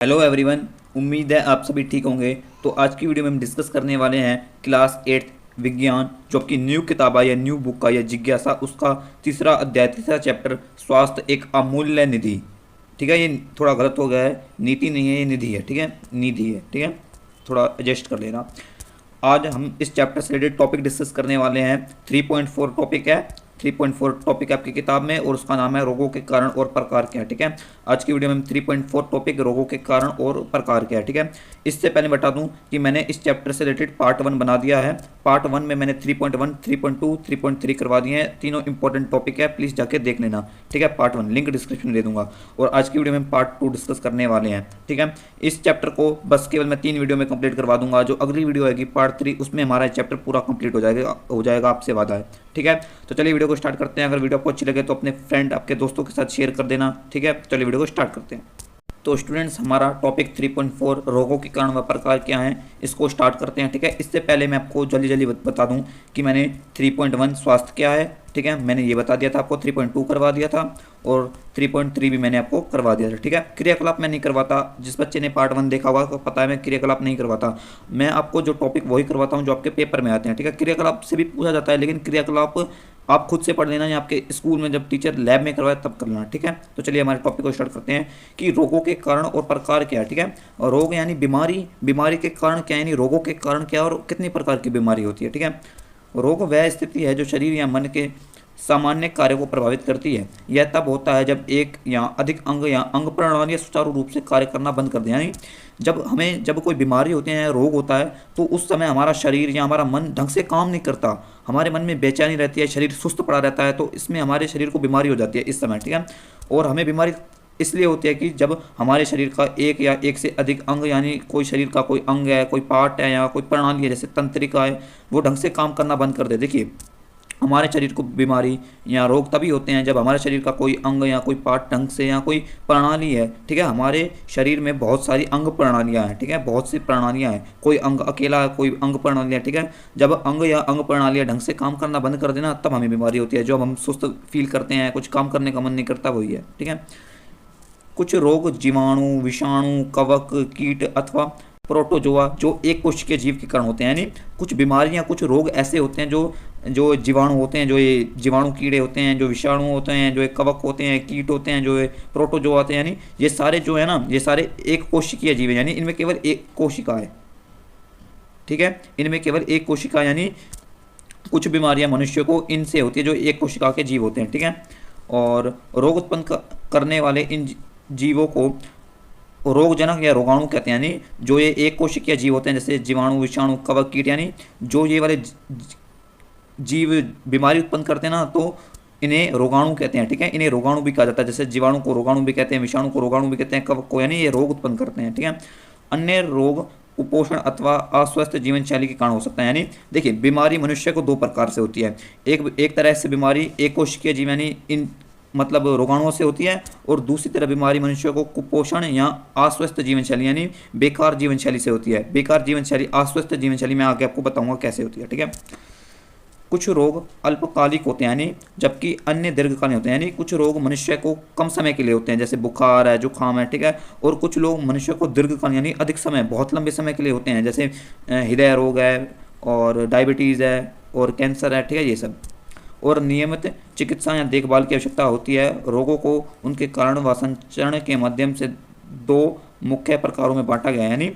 Hello everyone. उम्मीद है आप सभी ठीक होंगे। तो आज की वीडियो में हम डिस्कस करने वाले हैं क्लास 8 विज्ञान, जो आपकी न्यू किताब है या न्यू बुक का या जिज्ञासा, उसका तीसरा अध्याय, तीसरा चैप्टर, स्वास्थ्य एक अमूल्य निधि। ठीक है, ये थोड़ा गलत हो गया है, नीति नहीं है, ये निधि है। ठीक है, निधि है। ठीक है, थोड़ा एडजस्ट कर लेना। आज हम इस चैप्टर से रिलेटेड टॉपिक डिस्कस करने वाले हैं। 3.4 टॉपिक है, 3.4 टॉपिक आपकी किताब में, और उसका नाम है रोगों के कारण और प्रकार क्या है। ठीक है, आज की वीडियो में 3.4 टॉपिक रोगों के कारण और प्रकार क्या है। ठीक है, इससे पहले बता दूं कि मैंने इस चैप्टर से रिलेटेड पार्ट 1 बना दिया है। पार्ट 1 में मैंने 3.1, 3.2, 3.3 करवा दिए हैं। तीनों इंपॉर्टेंट टॉपिक है, प्लीज़ जाके देख लेना। ठीक है, पार्ट 1 लिंक डिस्क्रिप्शन में दे दूंगा। और आज की वीडियो में पार्ट 2 डिस्कस करने वाले हैं। ठीक है, इस चैप्टर को बस केवल मैं 3 वीडियो में कंप्लीट करवा दूंगा। जो अगली वीडियो आएगी पार्ट 3, उसमें हमारा चैप्टर पूरा कंप्लीट हो जाएगा, आपसे वादा है। ठीक है, तो चलिए वीडियो को स्टार्ट करते हैं। अगर वीडियो आपको अच्छी लगे तो अपने फ्रेंड, आपके दोस्तों के साथ शेयर कर देना। ठीक है, चलिए वीडियो को स्टार्ट करते हैं। तो स्टूडेंट्स, हमारा टॉपिक 3.4 रोगों के कारण व प्रकार क्या हैं, इसको स्टार्ट करते हैं। ठीक है, इससे पहले मैं आपको जल्दी जल्दी बता दूं कि मैंने 3.1 स्वास्थ्य क्या है, ठीक है, मैंने ये बता दिया था आपको। 3.2 करवा दिया था, और 3.3 भी मैंने आपको करवा दिया था। ठीक है, क्रियाकलाप मैं नहीं करवाता। जिस बच्चे ने पार्ट 1 देखा होगा तो पता है मैं क्रियाकलाप नहीं करवाता। मैं आपको जो टॉपिक वही करवाता हूँ जो आपके पेपर में आते हैं। ठीक है, क्रियाकलाप से भी पूछा जाता है, लेकिन क्रियाकलाप आप खुद से पढ़ लेना, या आपके स्कूल में जब टीचर लैब में करवाए तब कर लेना। ठीक है, तो चलिए हमारे टॉपिक को स्टार्ट करते हैं कि रोगों के कारण और प्रकार क्या है। ठीक है, रोग यानी बीमारी, बीमारी के कारण क्या है, यानी रोगों के कारण क्या और कितनी प्रकार की बीमारी होती है। ठीक है, रोग वह स्थिति है जो शरीर या मन के सामान्य कार्य को प्रभावित करती है। यह तब होता है जब एक या अधिक अंग या अंग प्रणाली सुचारू रूप से कार्य करना बंद कर दें। यानी जब कोई बीमारी होती है, रोग होता है, तो उस समय हमारा शरीर या हमारा मन ढंग से काम नहीं करता। हमारे मन में बेचैनी रहती है, शरीर सुस्त पड़ा रहता है, तो इसमें हमारे शरीर को बीमारी हो जाती है इस समय। ठीक है, और हमें बीमारी इसलिए होती है कि जब हमारे शरीर का एक या एक से अधिक अंग, यानी कोई शरीर का कोई अंग है, कोई पार्ट है, या कोई प्रणाली है, जैसे तंत्रिका है, वो ढंग से काम करना बंद कर दे। देखिए, हमारे शरीर को बीमारी या रोग तभी होते हैं जब हमारे शरीर का कोई अंग या कोई पार्ट ढंग से, या कोई प्रणाली है। ठीक है, हमारे शरीर में बहुत सारी अंग प्रणालियां हैं। ठीक है, बहुत सी प्रणालियां हैं, कोई अंग अकेला है, कोई अंग प्रणालियां। ठीक है, जब अंग या अंग प्रणालियां ढंग से काम करना बंद कर देना, तब हमें बीमारी होती है। जब हम सुस्त फील करते हैं, कुछ काम करने का मन नहीं करता, वही है। ठीक है, कुछ रोग जीवाणु, विषाणु, कवक, कीट अथवा प्रोटोजोआ जो एक कोशिकीय जीव के कारण होते हैं। यानी कुछ बीमारियां, कुछ रोग ऐसे होते हैं जो जो जीवाणु होते हैं, जो ये जीवाणु कीड़े होते हैं, जो विषाणु होते हैं, जो ये कवक होते हैं, कीट होते हैं, जो ये प्रोटोजोआ होते हैं, यानी ये सारे जो है ना, ये सारे एक कोशिकीय जीव हैं। यानी इनमें केवल एक कोशिका है। ठीक है, इनमें केवल एक कोशिका, यानी कुछ बीमारियां मनुष्य को इनसे होती है जो एक कोशिका के जीव होते हैं। ठीक है, और रोग उत्पन्न करने वाले इन जीवों को रोगजनक या रोगाणु कहते हैं। यानी जो ये एक कोशिकीय जीव होते हैं, जैसे जीवाणु, विषाणु, कवक, कीट, यानी जो ये वाले जीव बीमारी उत्पन्न करते हैं ना, तो इन्हें रोगाणु कहते हैं। ठीक है, इन्हें रोगाणु भी कहा जाता है। जैसे जीवाणु को रोगाणु भी कहते हैं, विषाणु को रोगाणु भी कहते हैं, कवक को, यानी ये रोग उत्पन्न करते हैं। ठीक है, अन्य रोग कुपोषण अथवा अस्वस्थ जीवन शैली के कारण हो सकता है। यानी देखिए, बीमारी मनुष्य को दो प्रकार से होती है। एक तरह से बीमारी एक कोशिकीय जीव, यानी इन मतलब रोगाणुओं से होती है, और दूसरी तरह बीमारी मनुष्य को कुपोषण या अस्वस्थ जीवन शैली, यानी बेकार जीवन शैली से होती है। बेकार जीवन शैली, अस्वस्थ जीवन शैली मैं आगे आपको बताऊंगा कैसे होती है। ठीक है, कुछ रोग अल्पकालिक होते हैं, यानी जबकि अन्य दीर्घकालीन होते हैं। यानी कुछ रोग मनुष्य को कम समय के लिए होते हैं, जैसे बुखार है, जुकाम है। ठीक है, और कुछ लोग मनुष्य को दीर्घकालीन, यानी अधिक समय, बहुत लंबे समय के लिए होते हैं, जैसे हृदय रोग है, और डायबिटीज़ है, और कैंसर है। ठीक है, ये सब। और नियमित चिकित्सा या देखभाल की आवश्यकता होती है। रोगों को उनके कारण व संचरण के माध्यम से दो मुख्य प्रकारों में बांटा गया है। यानी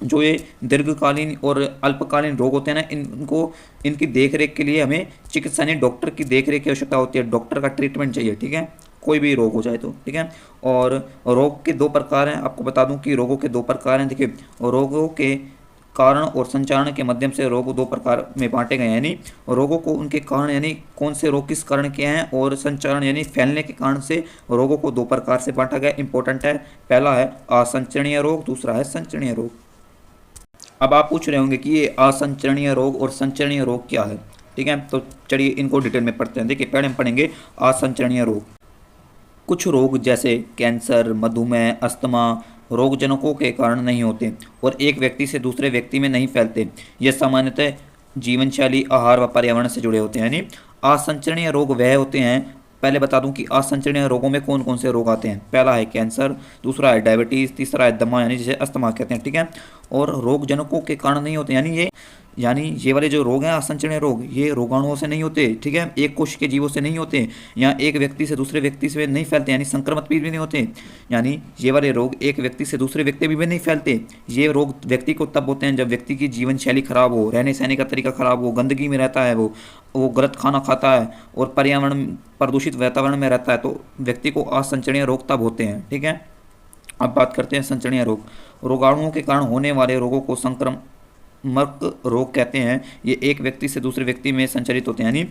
जो ये दीर्घकालीन और अल्पकालीन रोग होते हैं ना, इनको इनकी देखरेख के लिए हमें चिकित्सा यानी डॉक्टर की देखरेख की आवश्यकता होती है। डॉक्टर का ट्रीटमेंट चाहिए। ठीक है, कोई भी रोग हो जाए तो। ठीक है, और रोग के दो प्रकार हैं। आपको बता दूं कि रोगों के दो प्रकार हैं। देखिए, रोगों के कारण और संचारण के माध्यम से रोग दो प्रकार में बांटे गए हैं। यानी रोगों को उनके कारण, यानी कौन से रोग किस कारण के हैं, और संचारण यानी फैलने के कारण से रोगों को दो प्रकार से बांटा गया। इंपॉर्टेंट है, पहला है असंचरणीय रोग, दूसरा है संचरणीय रोग। अब आप पूछ रहे होंगे कि ये असंचरणीय रोग और संचरणीय रोग क्या है। ठीक है, तो चलिए इनको डिटेल में पढ़ते हैं। देखिए, पहले हम पढ़ेंगे असंचरणीय रोग। कुछ रोग जैसे कैंसर, मधुमेह, अस्थमा रोगजनकों के कारण नहीं होते और एक व्यक्ति से दूसरे व्यक्ति में नहीं फैलते। ये सामान्यतः जीवन शैली, आहार व पर्यावरण से जुड़े होते हैं। यानी असंचरणीय रोग वह होते हैं पहले बता दूं कि असंचरणीय रोगों में कौन कौन से रोग आते हैं। पहला है कैंसर, दूसरा है डायबिटीज़, तीसरा है दमा यानी जिसे अस्थमा कहते हैं, ठीक है। और रोग जनकों के कारण नहीं होते, यानी ये वाले जो रोग हैं असंचरणीय रोग, ये रोगाणुओं से नहीं होते, ठीक है, एक कोश के जीवों से नहीं होते, या एक व्यक्ति से दूसरे व्यक्ति से नहीं फैलते, यानी संक्रमण भी नहीं होते। यानी ये वाले रोग एक व्यक्ति से दूसरे व्यक्ति भी नहीं फैलते। ये रोग व्यक्ति को तब होते हैं जब व्यक्ति की जीवन शैली खराब हो, रहने सहने का तरीका खराब हो, गंदगी में रहता है, वो गलत खाना खाता है और पर्यावरण प्रदूषित वातावरण में रहता है, तो व्यक्ति को असंचरणीय रोग तब होते हैं, ठीक है। अब बात करते हैं संचरणीय रोग। रोगाणुओं के कारण होने वाले रोगों को संक्रामक रोग कहते हैं। ये एक व्यक्ति से दूसरे व्यक्ति में संचरित होते हैं, यानी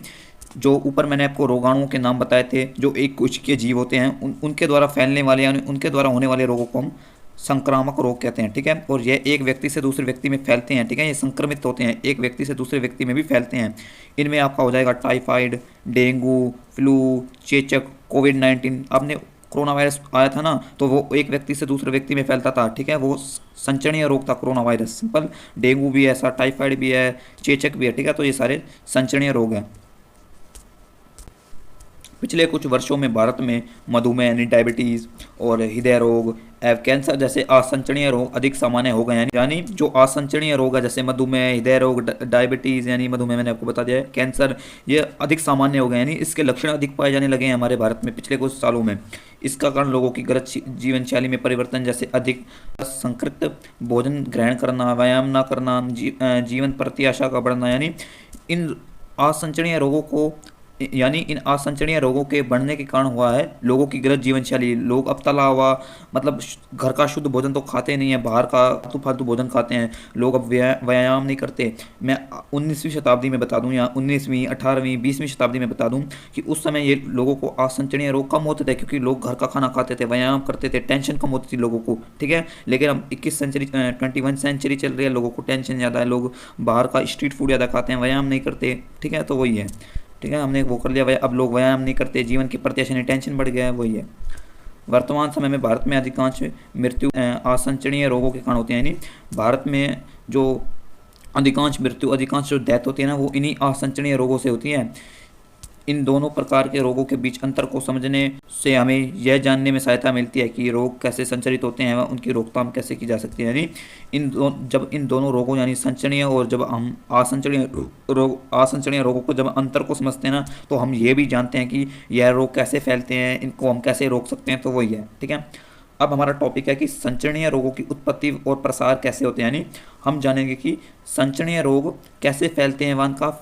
जो ऊपर मैंने आपको रोगाणुओं के नाम बताए थे, जो एक कोशिकीय जीव होते हैं, उनके द्वारा फैलने वाले यानी उनके द्वारा होने वाले रोगों को हम संक्रामक रोग कहते हैं, ठीक है। और यह एक व्यक्ति से दूसरे व्यक्ति में फैलते हैं, ठीक है, ये संक्रमित होते हैं, एक व्यक्ति से दूसरे व्यक्ति में भी फैलते हैं। इनमें आपका हो जाएगा टाइफाइड, डेंगू, फ्लू, चेचक, कोविड-19। आपने कोरोना वायरस आया था ना, तो वो एक व्यक्ति से दूसरे व्यक्ति में फैलता था, ठीक है, वो संचरणीय रोग था कोरोना वायरस, सिंपल। डेंगू भी है ऐसा, टाइफाइड भी है, चेचक भी है, ठीक है, तो ये सारे संचरणीय रोग हैं। पिछले कुछ वर्षों में भारत में मधुमेह यानी डायबिटीज़ और हृदय रोग, कैंसर जैसे असंचरणीय रोग अधिक सामान्य हो गए हैं। यानी जो असंचरणीय रोग है जैसे मधुमेह, हृदय रोग, डायबिटीज़ यानी मधुमेह मैंने आपको बता दिया है, कैंसर, ये अधिक सामान्य हो गए, यानी इसके लक्षण अधिक पाए जाने लगे हैं हमारे भारत में पिछले कुछ सालों में। इसका कारण लोगों की गलत जीवन शैली में परिवर्तन, जैसे अधिक संकृत भोजन ग्रहण करना, व्यायाम न करना, जीवन प्रत्याशा का बढ़ना, इन असंचरणीय रोगों को इन असंचरणीय रोगों के बढ़ने के कारण हुआ है लोगों की गलत जीवन शैली। लोग अब तला हुआ मतलब घर का शुद्ध भोजन तो खाते नहीं है, बाहर का फालतू भोजन खाते हैं। लोग अब व्यायाम नहीं करते। मैं 19वीं शताब्दी में बता दूं या 19वीं, 18वीं, 20वीं शताब्दी में बता दूं कि उस समय ये लोगों को असंचरणीय रोग कम होते थे, क्योंकि लोग घर का खाना खाते थे, व्यायाम करते थे, टेंशन कम होती थी लोगों को, ठीक है। लेकिन अब 21 सेंचुरी चल रही है, लोगों को टेंशन ज़्यादा है, लोग बाहर का स्ट्रीट फूड ज़्यादा खाते हैं, व्यायाम नहीं करते, ठीक है, तो वही है, ठीक है, हमने वो कर लिया। अब लोग व्यायाम नहीं करते, जीवन की प्रत्याशा नहीं, टेंशन बढ़ गया है, वही है। वर्तमान समय में भारत में अधिकांश मृत्यु असंचरणीय रोगों के कारण होते हैं, यानी भारत में जो अधिकांश जो डेथ होती है ना, वो इन्हीं असंचरणीय रोगों से होती है। इन दोनों प्रकार के रोगों के बीच अंतर को समझने से हमें यह जानने में सहायता मिलती है कि रोग कैसे संचरित होते हैं व उनकी रोकथाम कैसे की जा सकती है। यानी जब इन दोनों रोगों यानी संचरणीय और जब हम असंचरणीय रोगों को जब अंतर को समझते हैं ना, तो हम ये भी जानते हैं कि यह रोग कैसे फैलते हैं, इनको हम कैसे रोक सकते हैं, तो वही है, ठीक है। अब हमारा टॉपिक है कि संचरणीय रोगों की उत्पत्ति और प्रसार कैसे होते हैं, यानी हम जानेंगे कि संचरणीय रोग कैसे फैलते हैं व इनका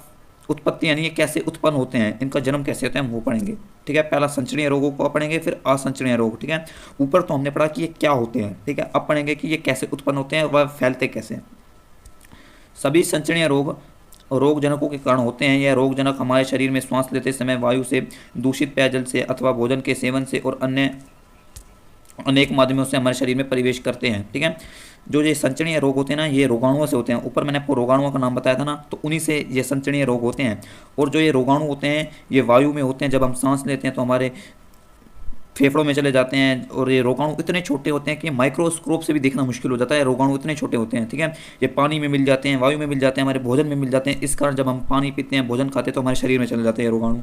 उत्पत्ति यानी ये कैसे उत्पन्न होते हैं, इनका जन्म कैसे होता है, हम वो पढ़ेंगे, ठीक है। पहला संचरणीय रोगों को पढ़ेंगे, फिर असंचरणीय रोग, ठीक है। ऊपर तो हमने पढ़ा कि ये क्या होते हैं, ठीक है। अब पढ़ेंगे कि ये कैसे उत्पन्न होते हैं, वह फैलते कैसे। सभी संचरणीय रोग जनकों के कारण होते हैं। यह रोग जनक हमारे शरीर में श्वास लेते समय, वायु से, दूषित पेयजल से अथवा भोजन के सेवन से और अन्य अनेक माध्यमों से हमारे शरीर में प्रवेश करते हैं, ठीक है। जो ये संचरणीय रोग होते हैं ना, ये रोगाणुओं से होते हैं। ऊपर मैंने आपको रोगाणुओं का नाम बताया था ना, तो उन्हीं से ये संचरणीय रोग होते हैं। और जो ये रोगाणु होते हैं ये वायु में होते हैं, जब हम सांस लेते हैं तो हमारे फेफड़ों में चले जाते हैं। और ये रोगाणु इतने छोटे होते हैं कि माइक्रोस्कोप से भी देखना मुश्किल हो जाता है, रोगाणु इतने छोटे होते हैं, ठीक है। ये पानी में मिल जाते हैं, वायु में मिल जाते हैं, हमारे भोजन में मिल जाते हैं। इस कारण जब हम पानी पीते हैं, भोजन खाते हैं, तो हमारे शरीर में चले जाते हैं रोगाणु।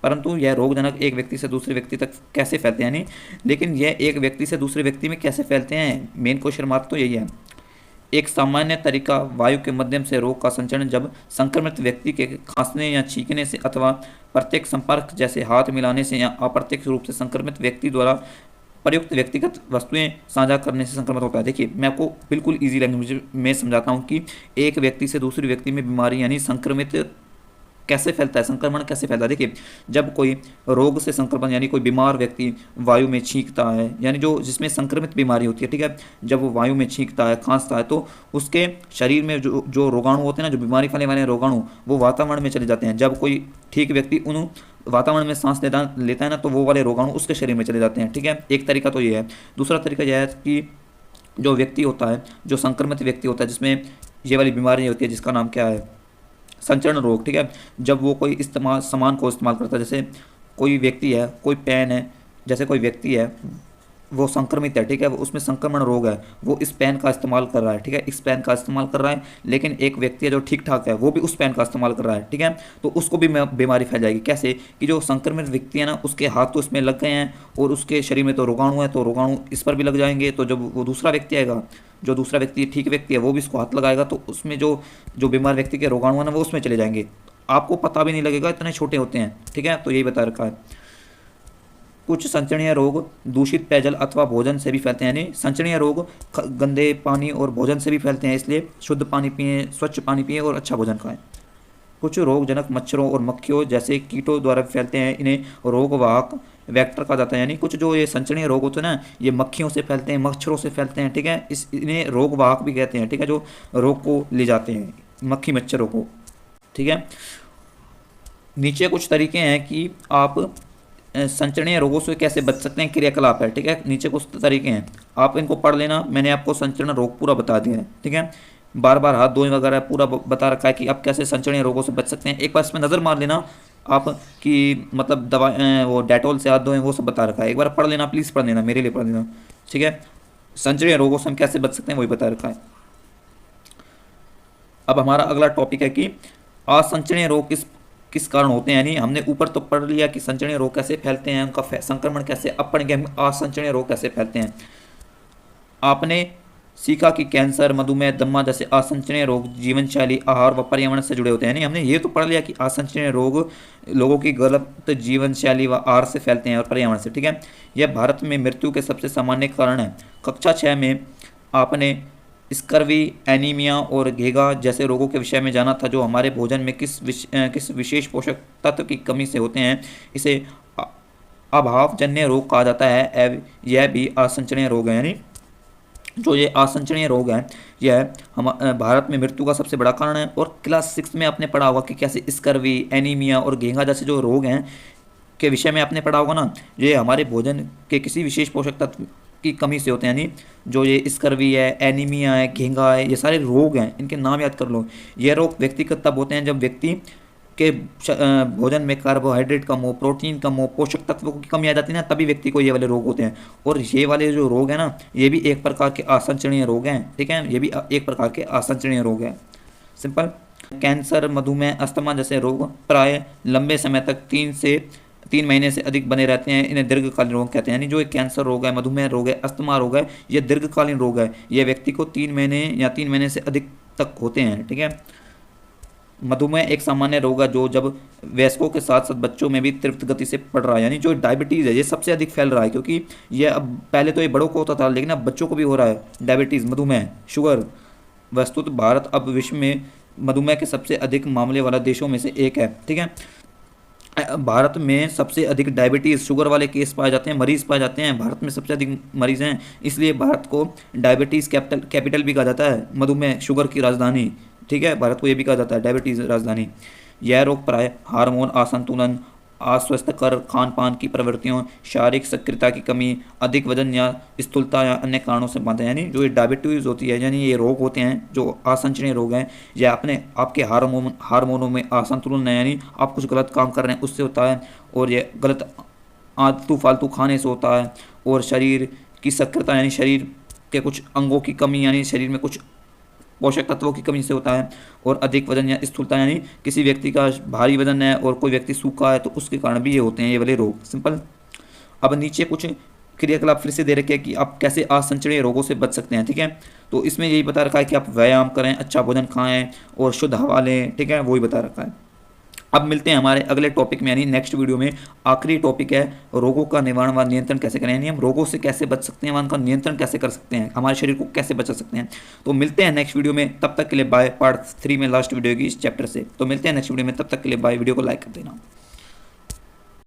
परंतु यह रोगजनक एक व्यक्ति से दूसरे व्यक्ति तक कैसे फैलते हैं, लेकिन यह एक व्यक्ति से दूसरे व्यक्ति में कैसे फैलते हैं, मेन क्वेश्चन मार्क तो यही है। एक सामान्य तरीका वायु के माध्यम से रोग का संचरण जब संक्रमित व्यक्ति के खांसने या छींकने से अथवा प्रत्येक संपर्क जैसे हाथ मिलाने से या अप्रत्यक्ष रूप से संक्रमित व्यक्ति द्वारा प्रयुक्त व्यक्तिगत वस्तुएं साझा करने से संक्रमित होता है। देखिए मैं आपको बिल्कुल इजी लैंग्वेज में समझाता हूँ कि एक व्यक्ति से दूसरे व्यक्ति में बीमारी यानी संक्रमित कैसे फैलता है, संक्रमण कैसे फैलता है। देखिए जब कोई रोग से संक्रमण यानी कोई बीमार व्यक्ति वायु में छींकता है, यानी जो जिसमें संक्रमित बीमारी होती है, ठीक है, जब वो वायु में छींकता है, खांसता है, तो उसके शरीर में जो रोगाणु होते हैं ना, जो बीमारी फैलाने वाले रोगाणु, वो वातावरण में चले जाते हैं। जब कोई ठीक व्यक्ति उन वातावरण में सांस लेता है ना, तो वो वाले रोगाणु उसके शरीर में चले जाते हैं, ठीक है। एक तरीका तो ये है। दूसरा तरीका यह है कि जो व्यक्ति होता है, जो संक्रमित व्यक्ति होता है, जिसमें ये वाली बीमारी होती है, जिसका नाम क्या है, संचरण रोग, ठीक है। जब वो कोई सामान को इस्तेमाल करता है, जैसे कोई व्यक्ति है, कोई पेन है, जैसे कोई व्यक्ति है वो संक्रमित है, ठीक है, वो उसमें संक्रमण रोग है, वो इस पेन का इस्तेमाल कर रहा है, ठीक है, इस पेन का इस्तेमाल कर रहा है, लेकिन एक व्यक्ति है जो ठीक ठाक है वो भी उस पेन का इस्तेमाल कर रहा है, ठीक है, तो उसको भी बीमारी फैल जाएगी। कैसे कि जो संक्रमित व्यक्ति है ना, उसके हाथ तो इसमें लग गए हैं और उसके शरीर में तो रोगाणु है, तो रोगाणु इस पर भी लग जाएंगे, तो जब वो दूसरा व्यक्ति आएगा, जो दूसरा व्यक्ति ठीक व्यक्ति है वो भी इसको हाथ लगाएगा, तो उसमें जो जो बीमार व्यक्ति के रोगाणु है ना वो उसमें चले जाएंगे, आपको पता भी नहीं लगेगा, इतने छोटे होते हैं, ठीक है, तो यही बता रखा है। कुछ संचरणीय रोग दूषित पेयजल अथवा भोजन से भी फैलते हैं, यानी संचरणीय रोग गंदे पानी और भोजन से भी फैलते हैं, इसलिए शुद्ध पानी पिएं, स्वच्छ पानी पिएं और अच्छा भोजन खाएं। कुछ रोगजनक मच्छरों और मक्खियों जैसे कीटों द्वारा फैलते हैं, इन्हें रोगवाहक वेक्टर कहा जाता है, यानी कुछ जो ये संचरणीय रोग होते हैं ना, ये मक्खियों से फैलते हैं, मच्छरों से फैलते हैं, ठीक है, इन्हें रोगवाहक भी कहते हैं, ठीक है, जो रोग को ले जाते हैं, मक्खी मच्छरों को, ठीक है। नीचे कुछ तरीके हैं कि आप संचरणीय रोगों से कैसे बच सकते हैं, क्रियाकलाप है, ठीक है, नीचे कुछ तरीके हैं, आप इनको पढ़ लेना, मैंने आपको संचरण रोग पूरा बता दिया है, ठीक है, बार बार हाथ धोएं वगैरह पूरा बता रखा है कि आप कैसे संचरणीय रोगों से बच सकते हैं, एक बार इसमें नज़र मार लेना आप कि मतलब दवा वो डेटॉल से हाथ धोएं, वो सब बता रखा है, एक बार पढ़ लेना, प्लीज़ पढ़ लेना, मेरे लिए पढ़ लेना, ठीक है, संचरणीय रोगों से हम कैसे बच सकते हैं वही बता रखा है। अब हमारा अगला टॉपिक है कि असंचरणीय रोग किस किस कारण होते हैं, यानी हमने ऊपर तो पढ़ लिया कि संचरणीय रोग कैसे फैलते हैं, उनका संक्रमण कैसे, अब पढ़ेंगे हम असंचरणीय रोग कैसे फैलते हैं। आपने सीखा कि कैंसर, मधुमेह, दमा जैसे असंचरणीय रोग जीवन शैली, आहार व पर्यावरण से जुड़े होते हैं, यानी हमने ये तो पढ़ लिया कि असंचरणीय रोग लोगों की गलत जीवन शैली व आहार से फैलते हैं और पर्यावरण से, ठीक है, यह भारत में मृत्यु के सबसे सामान्य कारण है। कक्षा 6 में आपने स्कर्वी, एनीमिया और घेगा जैसे रोगों के विषय में जाना था, जो हमारे भोजन में किस विशेष पोषक तत्व की कमी से होते हैं, इसे अभावजन्य रोग कहा जाता है, यह भी असंचरणीय रोग है, यानी जो ये असंचरणीय रोग है यह हम भारत में मृत्यु का सबसे बड़ा कारण है। और क्लास 6 में आपने पढ़ा होगा कि कैसे स्कर्वी, एनीमिया और घेगा जैसे जो रोग हैं के विषय में आपने पढ़ा होगा ना, ये हमारे भोजन के किसी विशेष पोषक तत्व की कमी से होते हैं, यानी जो ये स्कर्वी है, एनीमिया है, घेंगा है, ये सारे रोग हैं, इनके नाम याद कर लो। ये रोग व्यक्तिगत तब होते हैं जब व्यक्ति के भोजन में कार्बोहाइड्रेट कम हो, प्रोटीन कम हो, पोषक तत्वों की कमी आ जाती है ना, तभी व्यक्ति को ये वाले रोग होते हैं। और ये वाले जो रोग हैं ना, ये भी एक प्रकार के असंचरणीय रोग हैं, ठीक है, ये भी एक प्रकार के असंचरणीय रोग हैं, सिंपल। कैंसर, मधुमेह, अस्थमा जैसे रोग प्राय लंबे समय तक 3 महीने से अधिक बने रहते हैं, इन्हें दीर्घकालीन रोग कहते हैं, यानी जो एक कैंसर रोग है, मधुमेह रोग है, अस्थमा रोग है, ये दीर्घकालीन रोग है, ये व्यक्ति को 3 महीने या 3 महीने से अधिक तक होते हैं, ठीक है। मधुमेह एक सामान्य रोग है जो जब वयस्कों के साथ साथ बच्चों में भी तीव्र गति से बढ़ रहा है, यानी जो डायबिटीज़ है ये सबसे अधिक फैल रहा है, क्योंकि ये अब पहले तो ये बड़ों को होता था, लेकिन अब बच्चों को भी हो रहा है डायबिटीज़, मधुमेह, शुगर। वस्तुतः भारत अब विश्व में मधुमेह के सबसे अधिक मामले वाला देशों में से एक है, ठीक है। भारत में सबसे अधिक डायबिटीज़, शुगर वाले केस पाए जाते हैं, मरीज़ पाए जाते हैं, भारत में सबसे अधिक मरीज़ हैं, इसलिए भारत को डायबिटीज़ कैपिटल भी कहा जाता है, मधुमेह, शुगर की राजधानी, ठीक है, भारत को ये भी कहा जाता है डायबिटीज़ राजधानी। यह रोग प्राय हार्मोन असंतुलन, अस्वस्थकर खान पान की प्रवृत्तियों, शारीरिक सक्रियता की कमी, अधिक वजन या स्थूलता या अन्य कारणों से बनते हैं, यानी जो ये डायबिटीज़ होती है, यानी ये रोग होते हैं जो असंचरणीय रोग हैं, यह आपके हार्मोनों में असंतुलन है, यानी आप कुछ गलत काम कर रहे हैं उससे होता है, और ये गलत आलतू फालतू खाने से होता है, और शरीर की सक्रियता यानी शरीर के कुछ अंगों की कमी, यानी शरीर में कुछ पोषक तत्वों की कमी से होता है, और अधिक वजन या स्थूलता, यानी किसी व्यक्ति का भारी वजन है और कोई व्यक्ति सूखा है तो उसके कारण भी ये होते हैं ये वाले रोग, सिंपल। अब नीचे कुछ क्रियाकलाप फिर से दे रखे हैं कि आप कैसे असंचरणीय रोगों से बच सकते हैं, ठीक है, तो इसमें यही बता रखा है कि आप व्यायाम करें, अच्छा भोजन खाएं और शुद्ध हवा लें, ठीक है, वही बता रखा है। अब मिलते हैं हमारे अगले टॉपिक में, यानी नेक्स्ट वीडियो में। आखिरी टॉपिक है रोगों का निवारण व नियंत्रण कैसे करें, यानी हम रोगों से कैसे बच सकते हैं, उनका नियंत्रण कैसे कर सकते हैं, हमारे शरीर को कैसे बचा सकते हैं। तो मिलते हैं नेक्स्ट वीडियो में, तब तक के लिए बाय। पार्ट 3 में लास्ट वीडियो की इस चैप्टर से। तो मिलते हैं नेक्स्ट वीडियो में, तब तक के लिए बाय। वीडियो को लाइक कर देना।